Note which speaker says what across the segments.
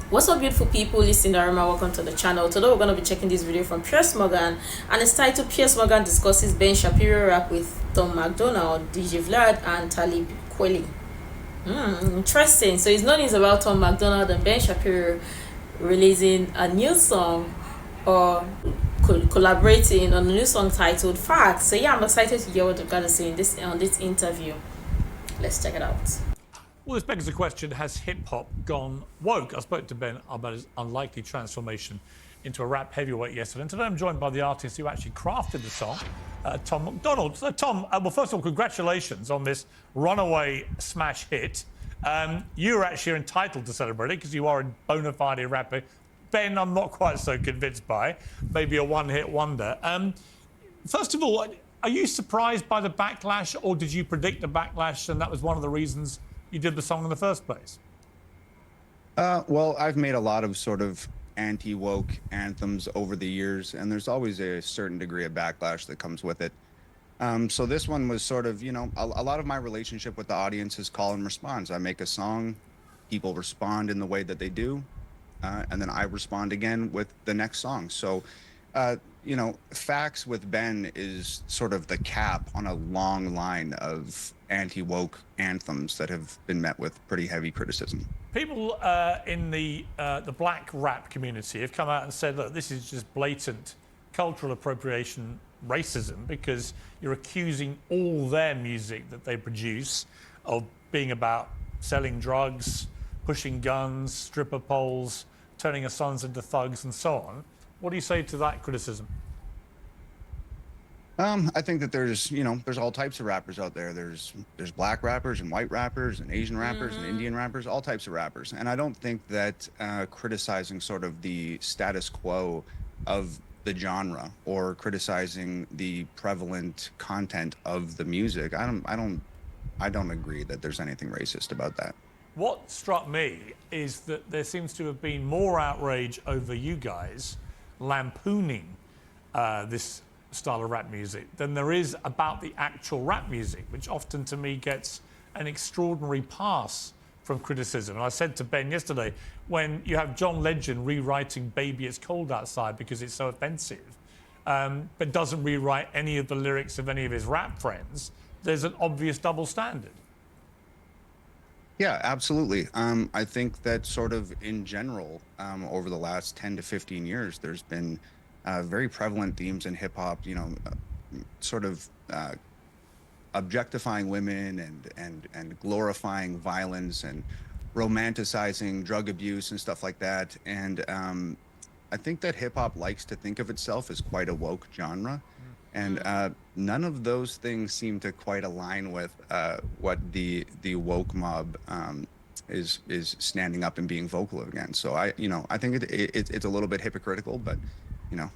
Speaker 1: What's up, beautiful people? This is Sindafam. Welcome to the channel. Today we're going to be checking this video from Piers and it's titled Piers discusses Ben Shapiro rap with Tom MacDonald, Vlad and Talib Kweli. Interesting. So it's no news about Tom MacDonald and Ben Shapiro releasing a new song or collaborating on a new song titled Facts. So yeah, I'm excited to hear what they've got to say in this interview. Let's check it out.
Speaker 2: Well, this begs the question, has hip-hop gone woke? I spoke to Ben about his unlikely transformation into a rap heavyweight yesterday. And today I'm joined by the artist who actually crafted the song, Tom MacDonald. So, Tom, well, first of all, congratulations on this runaway smash hit. You're actually entitled to celebrate it because you are a bona fide rapper. Ben, I'm not quite so convinced by. Maybe a one-hit wonder. First of all, are you surprised by the backlash, or did you predict the backlash and that was one of the reasons you did the song in the first place?
Speaker 3: Well, I've made a lot of sort of anti-woke anthems over the years, and there's always a certain degree of backlash that comes with it. So this one was sort of, you know, a lot of my relationship with the audience is call and response. I make a song, people respond in the way that they do, and then I respond again with the next song. So, you know, Facts with Ben is sort of the cap on a long line of anti-woke anthems that have been met with pretty heavy criticism.
Speaker 2: People in the black rap community have come out and said, look, this is just blatant cultural appropriation racism, because you're accusing all their music that they produce of being about selling drugs, pushing guns, stripper poles, turning our sons into thugs and so on. What do you say to that criticism?
Speaker 3: I think that there's, you know, there's all types of rappers out there. There's black rappers and white rappers and Asian rappers and Indian rappers, all types of rappers. And I don't think that criticizing sort of the status quo of the genre or criticizing the prevalent content of the music, I don't agree that there's anything racist about that.
Speaker 2: What struck me is that there seems to have been more outrage over you guys lampooning this style of rap music than there is about the actual rap music, which often to me gets an extraordinary pass from criticism. And I said to Ben yesterday, when you have John Legend rewriting Baby It's Cold Outside because it's so offensive, but doesn't rewrite any of the lyrics of any of his rap friends, there's an obvious double standard.
Speaker 3: Yeah, absolutely. I think that sort of in general, over the last 10 to 15 years, there's been very prevalent themes in hip hop, you know, sort of objectifying women and glorifying violence and romanticizing drug abuse and stuff like that. And I think that hip hop likes to think of itself as quite a woke genre. And none of those things seem to quite align with what the woke mob is standing up and being vocal against. So I think it's a little bit hypocritical, but you know.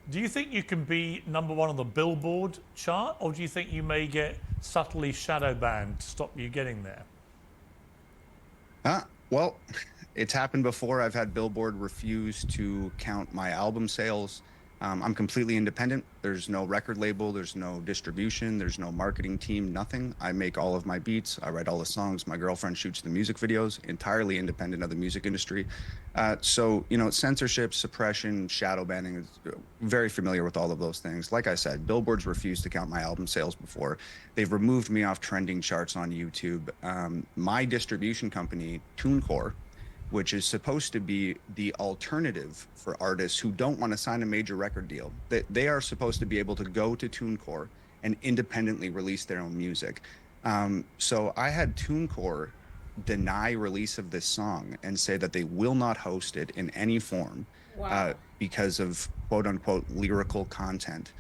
Speaker 2: Do you think you can be #1 on the Billboard chart, or do you think you may get subtly shadow banned to stop you getting there?
Speaker 3: Well, it's happened before. I've had Billboard refuse to count my album sales. I'm completely independent. There's no record label, there's no distribution, there's no marketing team, nothing. I make all of my beats, I write all the songs, my girlfriend shoots the music videos, entirely independent of the music industry. So, you know, censorship, suppression, shadow banning, is very familiar with all of those things. Like I said, Billboard's refused to count my album sales before. They've removed me off trending charts on YouTube. My distribution company, TuneCore, which is supposed to be the alternative for artists who don't want to sign a major record deal. They are supposed to be able to go to TuneCore and independently release their own music. So I had TuneCore deny release of this song and say that they will not host it in any form. Wow. Because of quote unquote lyrical content.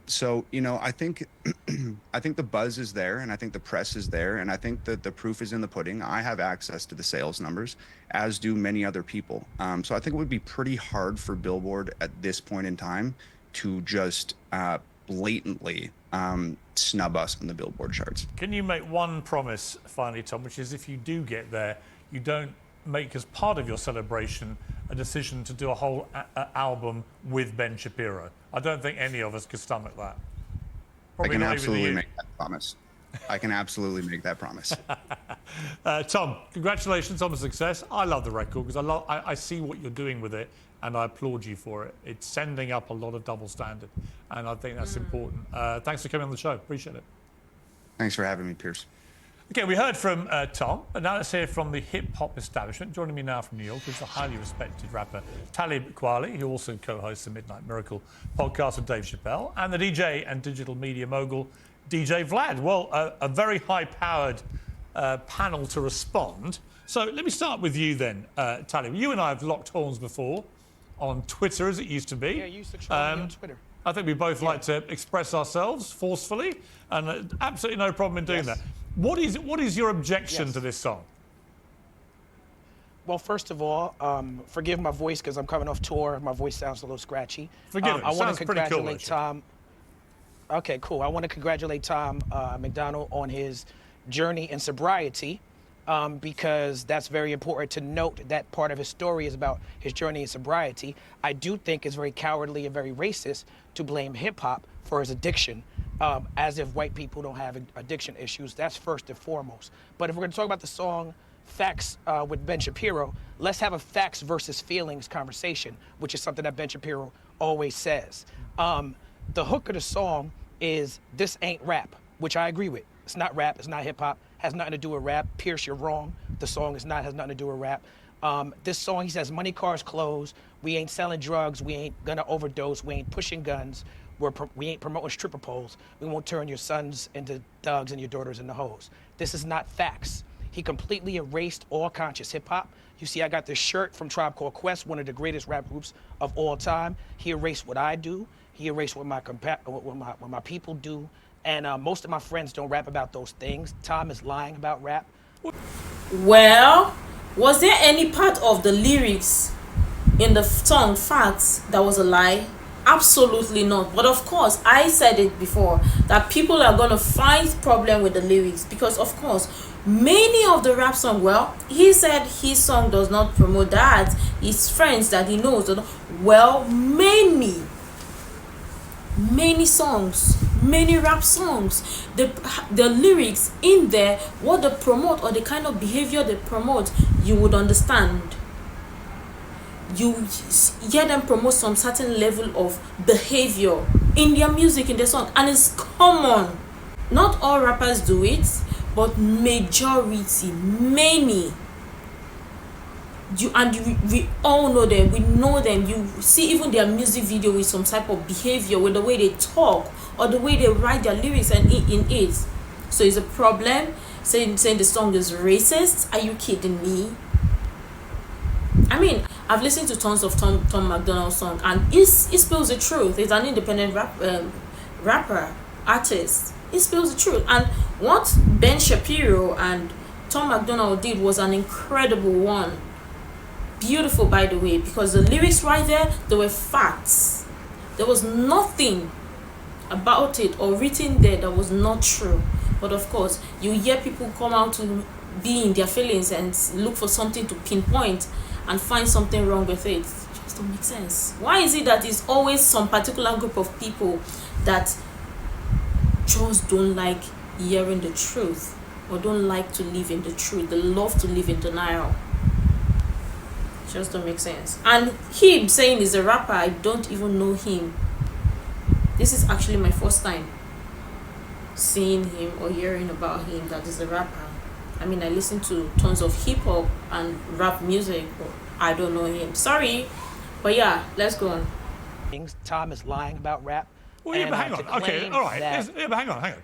Speaker 3: So, you know, I think the buzz is there, and I think the press is there, and I think that the proof is in the pudding. I have access to the sales numbers, as do many other people. So I think it would be pretty hard for Billboard at this point in time to just blatantly snub us on the Billboard charts.
Speaker 2: Can you make one promise finally, Tom, which is if you do get there, you don't make as part of your celebration a decision to do a whole album with Ben Shapiro? I don't think any of us could stomach that.
Speaker 3: Probably I can absolutely make that promise. I can absolutely make that promise.
Speaker 2: Tom, congratulations on the success. I love the record because I see what you're doing with it, and I applaud you for it. It's sending up a lot of double standard, and I think that's important. Thanks for coming on the show. Appreciate it.
Speaker 3: Thanks for having me, Piers.
Speaker 2: Okay, we heard from Tom, but now let's hear from the hip-hop establishment. Joining me now from New York is the highly respected rapper Talib Kweli, who also co-hosts the Midnight Miracle podcast with Dave Chappelle, and the DJ and digital media mogul DJ Vlad. Well, a very high-powered panel to respond. So let me start with you then, Talib. You and I have locked horns before on Twitter, as it used to be.
Speaker 4: Yeah, you used to troll me on Twitter.
Speaker 2: I think we both like to express ourselves forcefully, and absolutely no problem in doing that. What is your objection to this song?
Speaker 4: Well, first of all, forgive my voice because I'm coming off tour. My voice sounds a little scratchy.
Speaker 2: Forgive it.
Speaker 4: I want to
Speaker 2: Sounds pretty cool,
Speaker 4: congratulate
Speaker 2: actually.
Speaker 4: Tom. Okay, cool. I want to congratulate Tom MacDonald on his journey in sobriety because that's very important to note. That part of his story is about his journey in sobriety. I do think it's very cowardly and very racist to blame hip-hop for his addiction. As if white people don't have addiction issues. That's first and foremost. But if we're going to talk about the song Facts with Ben Shapiro, let's have a facts versus feelings conversation, which is something that Ben Shapiro always says. The hook of the song is "This ain't rap," which I agree with. It's not rap, it's not hip hop, has nothing to do with rap. Piers, you're wrong. The song has nothing to do with rap. This song, he says, money, cars, clothes. We ain't selling drugs. We ain't gonna overdose. We ain't pushing guns. We ain't promoting stripper poles. We won't turn your sons into thugs and your daughters into hoes. This is not facts. He completely erased all conscious hip hop. You see, I got this shirt from Tribe Called Quest, one of the greatest rap groups of all time. He erased what I do. He erased what my people do. And most of my friends don't rap about those things. Tom is lying about rap.
Speaker 1: Well, was there any part of the lyrics in the song Facts that was a lie? Absolutely not. But of course, I said it before that people are going to find problem with the lyrics because of course many of the rap song, well, he said his song does not promote that, his friends that he knows don't. Well, many songs, many rap songs, the lyrics in there, what they promote or the kind of behavior they promote, you would understand. You hear them promote some certain level of behavior in their music, in their song, and it's common. Not all rappers do it, but majority, many. We all know them. We know them. You see even their music video with some type of behavior, with the way they talk or the way they write their lyrics and in it. So it's a problem. Saying the song is racist? Are you kidding me? I mean, I've listened to tons of Tom MacDonald songs, and he spills the truth. He's an independent rapper, artist. He spills the truth. And what Ben Shapiro and Tom MacDonald did was an incredible one. Beautiful, by the way, because the lyrics right there, they were facts. There was nothing about it or written there that was not true. But of course, you hear people come out to be in their feelings and look for something to pinpoint and find something wrong with it. It just don't make sense. Why is it that it's always some particular group of people that just don't like hearing the truth or don't like to live in the truth? They love to live in denial. It just don't make sense. And him saying he's a rapper, I don't even know him. This is actually my first time seeing him or hearing about him that is a rapper. I mean, I listen to tons of hip-hop and rap music, but I don't know him. Sorry. But yeah, let's go on.
Speaker 4: Tom is lying about rap.
Speaker 2: Well, yeah, but hang on. Okay, all right. Yeah, but hang on.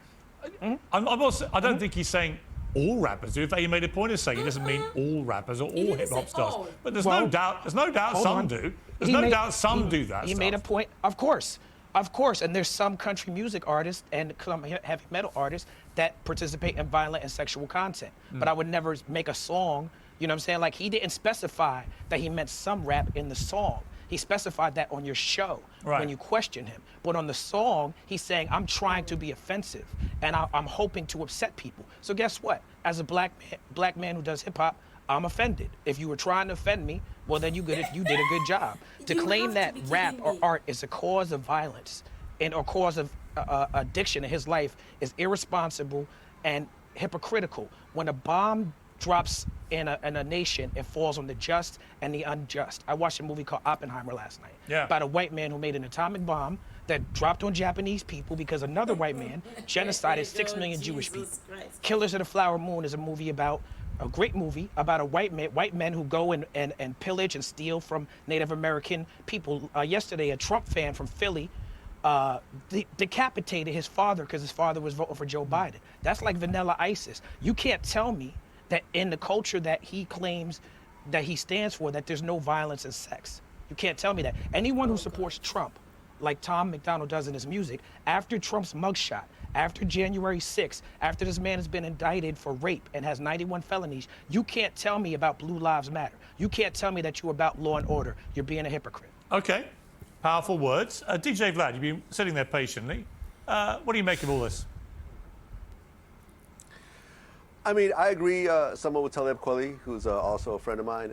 Speaker 2: I don't think he's saying all rappers do. In fact, he made a point of saying he doesn't mean all rappers or all hip-hop stars.
Speaker 1: all.
Speaker 2: But there's no doubt some do. There's no doubt some do that
Speaker 4: He
Speaker 2: stuff.
Speaker 4: made a point, of course. Of course, and there's some country music artists and some heavy metal artists that participate in violent and sexual content. But I would never make a song, you know what I'm saying? Like, he didn't specify that he meant some rap in the song. He specified that on your show when you question him. But on the song, he's saying, I'm trying to be offensive, and I'm hoping to upset people. So guess what? As a black man who does hip-hop, I'm offended. If you were trying to offend me, well, then you did a good job. To claim that rap or art is a cause of violence or cause of addiction in his life is irresponsible and hypocritical. When a bomb drops in a nation, it falls on the just and the unjust. I watched a movie called Oppenheimer last night about a white man who made an atomic bomb that dropped on Japanese people because another white man genocided 6 million Jewish people. Killers of the Flower Moon is a movie about, a great movie about a white men who go and pillage and steal from Native American people. Yesterday, a Trump fan from Philly decapitated his father because his father was voting for Joe Biden. That's like vanilla ISIS. You can't tell me that in the culture that he claims that he stands for, that there's no violence and sex. You can't tell me that. Anyone who supports Trump, like Tom MacDonald does in his music, after Trump's mugshot, after January 6th, after this man has been indicted for rape and has 91 felonies, you can't tell me about Blue Lives Matter. You can't tell me that you're about law and order. You're being a hypocrite.
Speaker 2: Okay, powerful words. DJ Vlad, you've been sitting there patiently. What do you make of all this?
Speaker 5: I mean, I agree somewhat with Talib Kweli, who's also a friend of mine.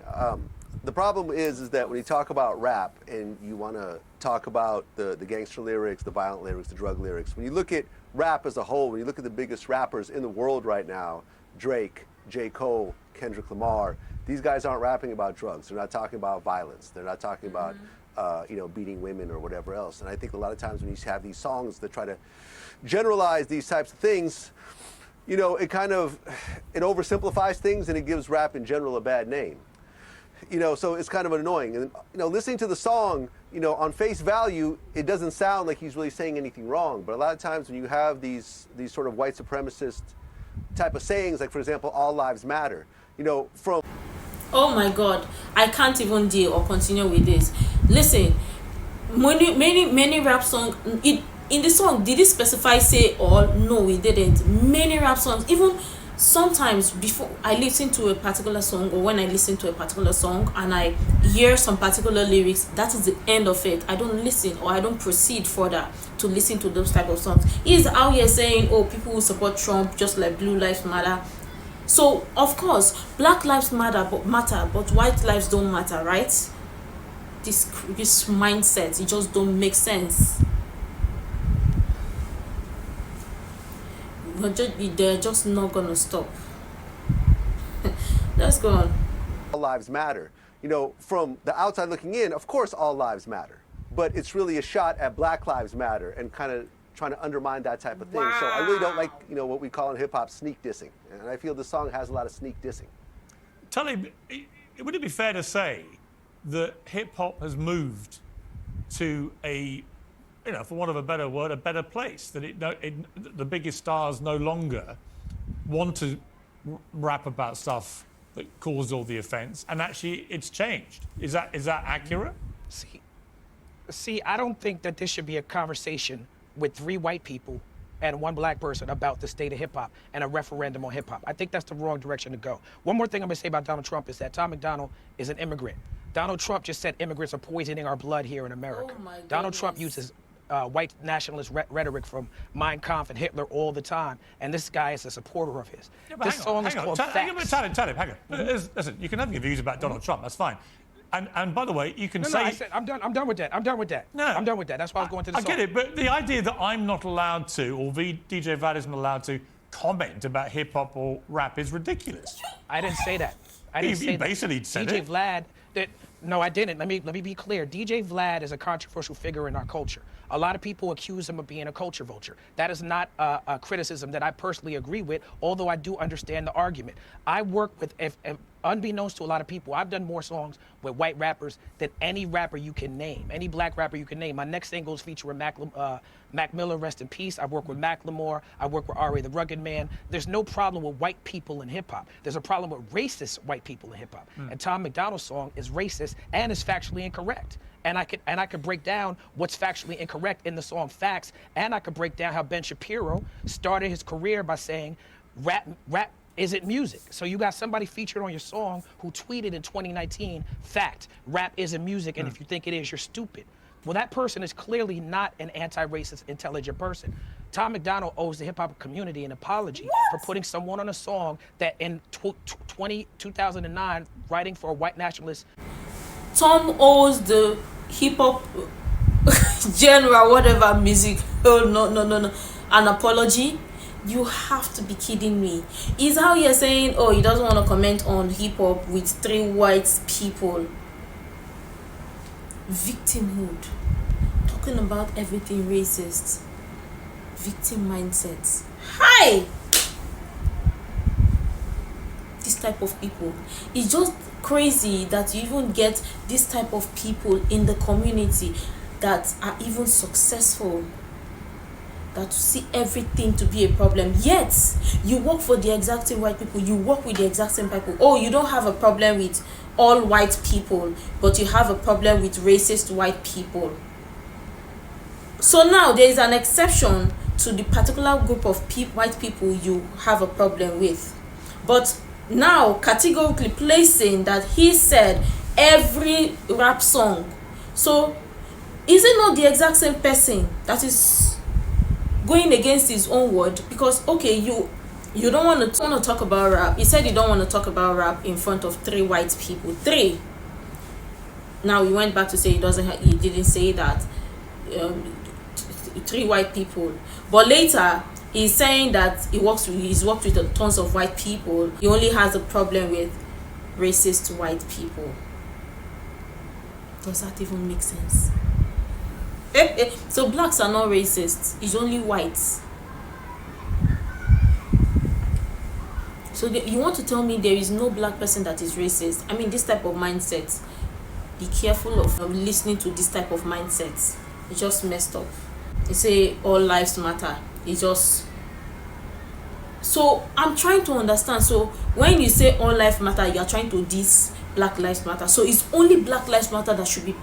Speaker 5: The problem is that when you talk about rap and you want to talk about the gangster lyrics, the violent lyrics, the drug lyrics, when you look at rap as a whole, when you look at the biggest rappers in the world right now, Drake, J. Cole, Kendrick Lamar, these guys aren't rapping about drugs. They're not talking about violence. They're not talking about, beating women or whatever else. And I think a lot of times when you have these songs that try to generalize these types of things, it oversimplifies things and it gives rap in general a bad name. So it's kind of annoying. And, listening to the song, on face value, it doesn't sound like he's really saying anything wrong. But a lot of times when you have these sort of white supremacist type of sayings, like, for example, all lives matter, from...
Speaker 1: Oh my God, I can't even deal or continue with this. Listen, many rap songs, in the song, did it specify say all? No, it didn't. Many rap songs, even sometimes before I listen to a particular song, or when I listen to a particular song and I hear some particular lyrics, that is the end of it. I don't listen, or I don't proceed further to listen to those type of songs. He's out here saying, oh, people who support Trump, just like Blue Lives Matter. So of course, Black lives matter, but white lives don't matter, right? This mindset, it just don't make sense. They're just not gonna stop. Let's go on.
Speaker 5: All lives matter. From the outside looking in, of course all lives matter. But it's really a shot at Black Lives Matter and kind of trying to undermine that type of thing.
Speaker 1: Wow.
Speaker 5: So I really don't like, what we call in hip-hop sneak dissing. And I feel the song has a lot of sneak dissing.
Speaker 2: Talib, would it be fair to say that hip-hop has moved to a, for want of a better word, a better place? That the biggest stars no longer want to rap about stuff that caused all the offense, and actually it's changed. Is that accurate?
Speaker 4: See, I don't think that this should be a conversation with 3 white people and 1 black person about the state of hip-hop and a referendum on hip-hop. I think that's the wrong direction to go. One more thing I'm gonna say about Donald Trump is that Tom MacDonald is an immigrant. Donald Trump just said immigrants are poisoning our blood here in America.
Speaker 1: Oh my
Speaker 4: Donald Trump
Speaker 1: goodness.
Speaker 4: uses white nationalist rhetoric from Mein Kampf and Hitler all the time, and this guy is a supporter of his.
Speaker 2: Yeah, but
Speaker 4: This song is called Facts.
Speaker 2: Talib, hang on. Listen, you can have your views about Donald Trump, that's fine. And by the way, you can say...
Speaker 4: No, I said, I'm done with that. I'm done with that.
Speaker 2: No.
Speaker 4: I'm done with that. That's why I was going to the
Speaker 2: I
Speaker 4: song.
Speaker 2: get it, but the idea that I'm not allowed to, or DJ Vlad isn't allowed to, comment about hip-hop or rap is ridiculous.
Speaker 4: I didn't say that. I didn't say
Speaker 2: You
Speaker 4: that.
Speaker 2: basically said
Speaker 4: DJ
Speaker 2: it.
Speaker 4: Vlad, no, I didn't. Let me be clear. DJ Vlad is a controversial figure in our culture. A lot of people accuse him of being a culture vulture. That is not a criticism that I personally agree with, although I do understand the argument. I work with, unbeknownst to a lot of people, I've done more songs with white rappers than any rapper you can name, any black rapper you can name. My next single is featuring Mac Miller, rest in peace. I work with Macklemore. I work with R.A. the Rugged Man. There's no problem with white people in hip-hop. There's a problem with racist white people in hip-hop. And Tom MacDonald's song is racist and is factually incorrect. And I could break down what's factually incorrect in the song Facts, and I could break down how Ben Shapiro started his career by saying rap isn't music. So you got somebody featured on your song who tweeted in 2019, fact, rap isn't music, and if you think it is, you're stupid. Well, that person is clearly not an anti-racist, intelligent person. Tom MacDonald owes the hip-hop community an apology for putting someone on a song that in 2009, writing for a white nationalist.
Speaker 1: Tom owes the hip-hop genre, whatever music, oh no, an apology. You have to be kidding me. Is how you're saying, oh, he doesn't want to comment on hip hop with 3 white people. Victimhood. Talking about everything racist. Victim mindsets. Hi! This type of people. It's just crazy that you even get this type of people in the community that are even successful, that see everything to be a problem. Yet you work for the exact same white people, you work with the exact same people. Oh, you don't have a problem with all white people, but you have a problem with racist white people. So now there is an exception to the particular group of white people you have a problem with, but now categorically placing that he said every rap song. So is it not the exact same person that is going against his own word? Because okay, you don't want to talk about rap. He said you don't want to talk about rap in front of 3 white people. 3. Now he went back to say he didn't say that 3 white people, but later he's saying that he's worked with tons of white people. He only has a problem with racist white people. Does that even make sense? So blacks are not racist, it's only whites. So you want to tell me there is no black person that is racist? I mean, this type of mindset, be careful of listening to this type of mindsets. It's just messed up. They say all lives matter. It's just... So I'm trying to understand. So when you say all lives matter, you are trying to diss Black Lives Matter. So it's only Black Lives Matter that should be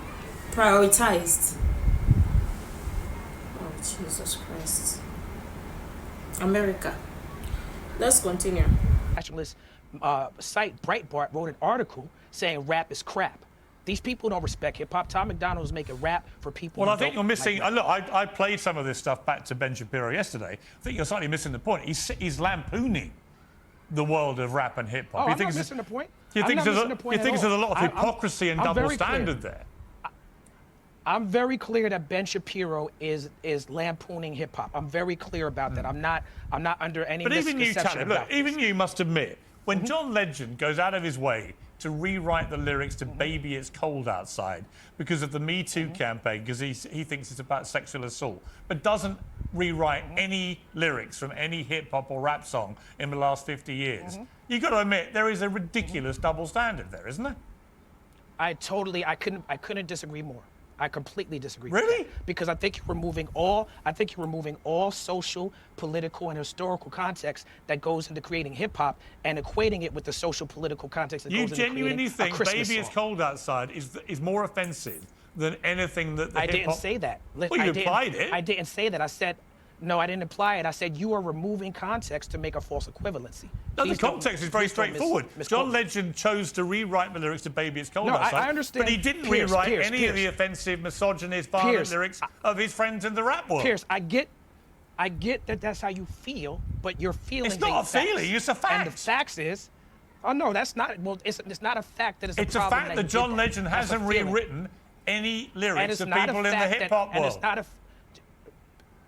Speaker 1: prioritized. Oh, Jesus Christ. America. Let's continue.
Speaker 4: Nationalist site Breitbart wrote an article saying rap is crap. These people don't respect hip-hop. Tom MacDonald is making rap for people.
Speaker 2: Well, I think you're missing... look, I played some of this stuff back to Ben Shapiro yesterday. I think you're slightly missing the point. He's lampooning the world of rap and hip-hop.
Speaker 4: Oh, I'm not missing the point.
Speaker 2: You think there's a lot of hypocrisy and double standard there?
Speaker 4: I'm very clear that Ben Shapiro is lampooning hip-hop. I'm very clear about that. I'm not under any misconception about this.
Speaker 2: Even you must admit, when John Legend goes out of his way to rewrite the lyrics to Baby It's Cold Outside because of the Me Too campaign, because he thinks it's about sexual assault, but doesn't rewrite any lyrics from any hip-hop or rap song in the last 50 years. You've got to admit, there is a ridiculous double standard there, isn't there?
Speaker 4: I couldn't disagree more. I completely disagree.
Speaker 2: Really?
Speaker 4: With that, because I think you're removing all social, political, and historical context that goes into creating hip hop and equating it with the social, political context that goes into creating a Christmas song.
Speaker 2: You genuinely think "Baby It's Cold Outside" is more offensive than anything that the
Speaker 4: I didn't say that.
Speaker 2: Well, you implied it.
Speaker 4: I didn't say that. I said, no, I didn't imply it. I said you are removing context to make a false equivalency.
Speaker 2: No, the context is very straightforward. John Legend chose to rewrite the lyrics to Baby It's Cold Outside.
Speaker 4: I understand.
Speaker 2: But he didn't rewrite any of the offensive, misogynist, violent lyrics of his friends in the rap world.
Speaker 4: Piers, I get that that's how you feel, but your feelings
Speaker 2: It's not a feeling, it's a fact.
Speaker 4: And the facts is, oh no, that's not, well, it's not a fact that it's a problem.
Speaker 2: It's a fact that John Legend hasn't rewritten any lyrics to people in the hip-hop world.
Speaker 4: And it's not a...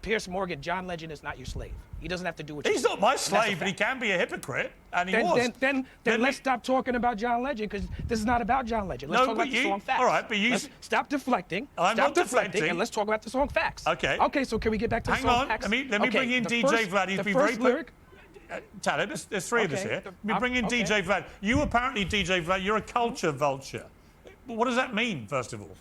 Speaker 4: Piers Morgan, John Legend is not your slave. He doesn't have to do what you
Speaker 2: He's not my slave, but he can be a hypocrite, and he was.
Speaker 4: Then let's stop talking about John Legend, because this is not about John Legend. Let's talk about the song Facts.
Speaker 2: All right, but you...
Speaker 4: Stop deflecting.
Speaker 2: I'm not deflecting.
Speaker 4: And let's talk about the song Facts.
Speaker 2: Okay.
Speaker 4: Okay, so can we get back to the song Facts?
Speaker 2: Hang on. Let me bring in DJ Vlad. He's been very...
Speaker 4: lyric...
Speaker 2: Talib, there's 3 of us here. Let me bring in DJ Vlad. You apparently, DJ Vlad, you're a culture vulture. What does that mean, first of all?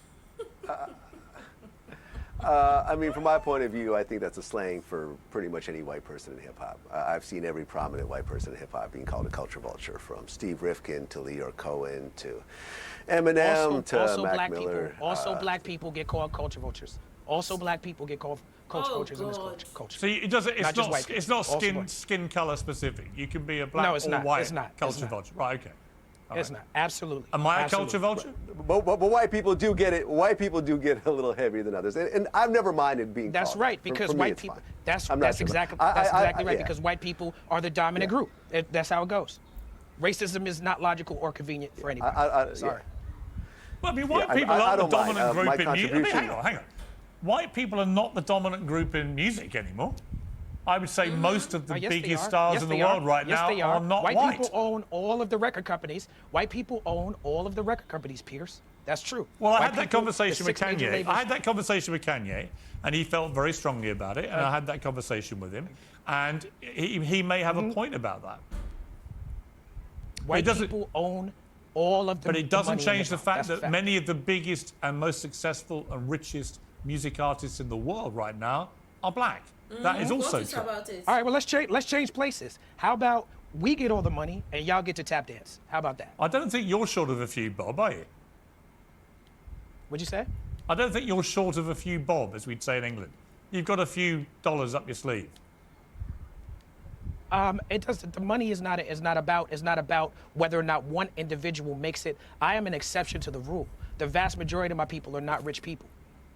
Speaker 5: I mean, from my point of view, I think that's a slang for pretty much any white person in hip-hop. I've seen every prominent white person in hip-hop being called a culture vulture, from Steve Rifkin to 𝑗𝑜𝑄 to Eminem to Mac Miller.
Speaker 4: Black people get called culture vultures. Also, black people get called culture vultures in this culture.
Speaker 2: So it's not skin color specific. You can be a black or white culture vulture. Right, okay.
Speaker 4: It's not. Absolutely.
Speaker 2: Am I a culture vulture?
Speaker 5: But white people do get it. White people do get a little heavier than others, and I've never minded being.
Speaker 4: That's
Speaker 5: called.
Speaker 4: right, because
Speaker 5: for me,
Speaker 4: white people. That's exactly right. Because white people are the dominant group. That's how it goes. Racism is not logical or convenient for anybody. Sorry.
Speaker 2: Well, I mean, white people aren't the dominant group in music. I mean, hang on. White people are not the dominant group in music anymore. I would say most of the
Speaker 4: Yes, they
Speaker 2: biggest
Speaker 4: are.
Speaker 2: stars
Speaker 4: Yes,
Speaker 2: in the
Speaker 4: they
Speaker 2: world right
Speaker 4: Yes,
Speaker 2: now
Speaker 4: they
Speaker 2: are not white.
Speaker 4: White people own all of the record companies. White people own all of the record companies, Piers. That's true.
Speaker 2: Well, I
Speaker 4: White
Speaker 2: had that
Speaker 4: people,
Speaker 2: conversation
Speaker 4: the
Speaker 2: with
Speaker 4: 6 major
Speaker 2: Kanye.
Speaker 4: labels-
Speaker 2: I had that conversation with Kanye, and he felt very strongly about it. And I had that conversation with him, and he may have a point about that.
Speaker 4: White people own all of the
Speaker 2: But it doesn't
Speaker 4: money in
Speaker 2: change the
Speaker 4: hip-hop.
Speaker 2: fact
Speaker 4: That's a
Speaker 2: that
Speaker 4: fact.
Speaker 2: many of the biggest and most successful and richest music artists in the world right now are black. That is also true.
Speaker 1: About it?
Speaker 4: All right, well, let's change places. How about we get all the money and y'all get to tap dance? How about that?
Speaker 2: I don't think you're short of a few bob, are you?
Speaker 4: What'd you say?
Speaker 2: I don't think you're short of a few bob, as we'd say in England. You've got a few dollars up your sleeve.
Speaker 4: It does. The money is not about whether or not one individual makes it. I am an exception to the rule. The vast majority of my people are not rich people,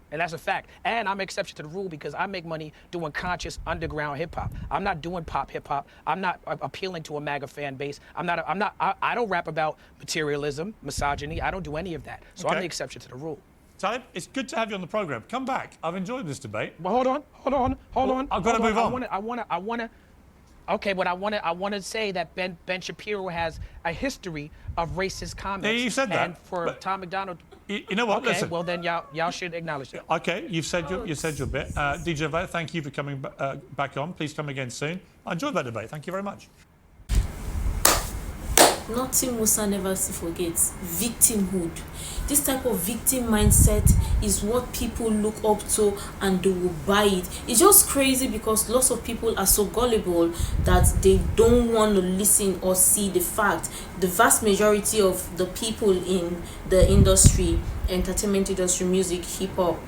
Speaker 4: and that's a fact. And I'm an exception to the rule because I make money doing conscious underground hip hop. I'm not doing pop hip hop. I'm not appealing to a MAGA fan base. I don't rap about materialism, misogyny. I don't do any of that. So I'm
Speaker 2: Okay.
Speaker 4: the exception to the rule.
Speaker 2: Talib, it's good to have you on the program. Come back. I've enjoyed this debate.
Speaker 4: But hold on.
Speaker 2: I've gotta move on.
Speaker 4: I wanna. Okay, but I want to say that Ben Shapiro has a history of racist comments.
Speaker 2: Yeah, you said that,
Speaker 4: And for
Speaker 2: but-
Speaker 4: Tom MacDonald.
Speaker 2: You know what?
Speaker 4: Okay,
Speaker 2: Listen.
Speaker 4: well then y'all should acknowledge that.
Speaker 2: Okay, you said your bit. DJ Vlad, thank you for coming back on. Please come again soon. I enjoyed that debate. Thank you very much.
Speaker 1: Nothing Musa never forgets: victimhood. This type of victim mindset is what people look up to and they will buy it. It's just crazy because lots of people are so gullible that they don't want to listen or see the fact. The vast majority of the people in the industry, entertainment industry, music, hip hop,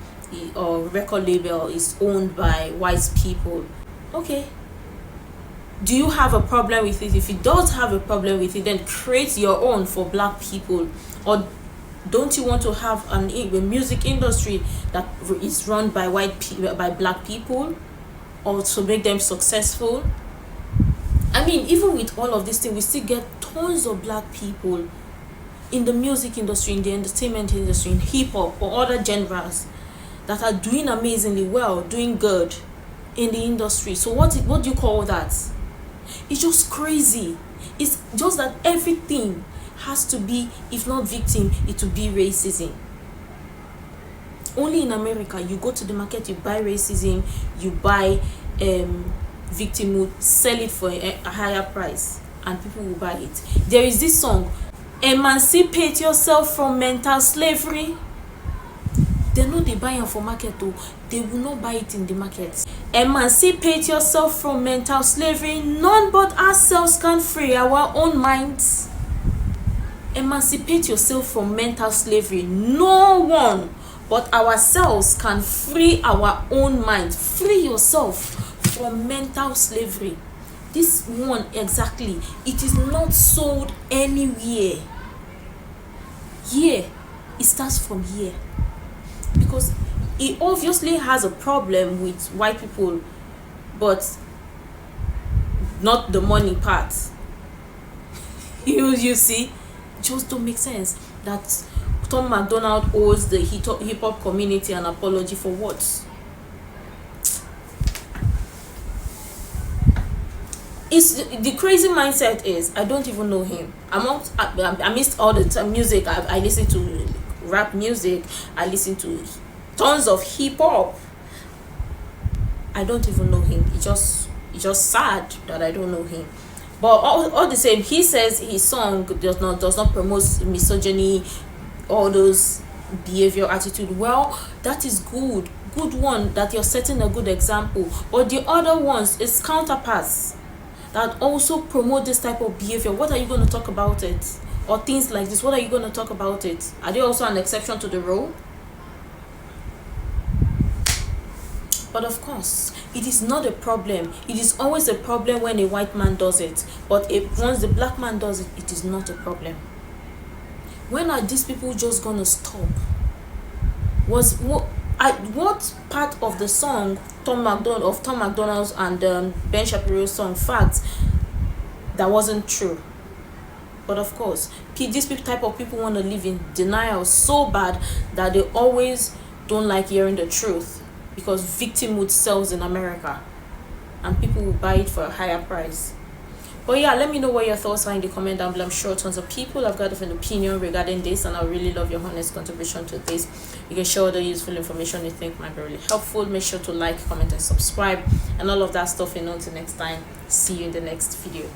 Speaker 1: or record label is owned by white people. Okay. Do you have a problem with it? If you don't have a problem with it, then create your own for black people. Or don't you want to have a music industry that is run by by black people, or to make them successful? I mean, even with all of this thing, we still get tons of black people in the music industry, in the entertainment industry, in hip hop or other genres that are doing amazingly well, doing good in the industry. So what do you call that? It's just crazy. It's just that everything has to be, if not victim, it will be racism. Only in America, you go to the market, you buy racism, you buy victimhood, sell it for a higher price, and people will buy it. There is this song, "Emancipate yourself from mental slavery." They know they buy it for market though. They will not buy it in the market. Emancipate yourself from mental slavery. None but ourselves can free our own minds. Emancipate yourself from mental slavery. No one but ourselves can free our own mind. Free yourself from mental slavery. This one exactly. It is not sold anywhere. Here, it starts from here. Because he obviously has a problem with white people, but not the money part. You see, just don't make sense that Tom MacDonald owes the hip hop community an apology for what? It's the crazy mindset is I don't even know him. I missed all the music. I listen to rap music. I listen to tons of hip hop. I don't even know him. It's just sad that I don't know him. But all the same, he says his song does not promote misogyny, all those behavior, attitude. Well, that is good one, that you're setting a good example. But the other ones is counterparts that also promote this type of behavior. What are you going to talk about it? Or things like this, what are you going to talk about it? Are they also an exception to the rule? But of course, it is not a problem. It is always a problem when a white man does it. But once the black man does it, it is not a problem. When are these people just going to stop? What part of the song Tom MacDonald's and Ben Shapiro's song Facts that wasn't true? But of course, these type of people want to live in denial so bad that they always don't like hearing the truth, because victimhood sells in America. and people will buy it for a higher price. But yeah, let me know what your thoughts are in the comment down below. I'm sure tons of people have got an opinion regarding this, and I really love your honest contribution to this. You can share all the useful information you think might be really helpful. Make sure to like, comment, and subscribe, and all of that stuff. And until next time, see you in the next video.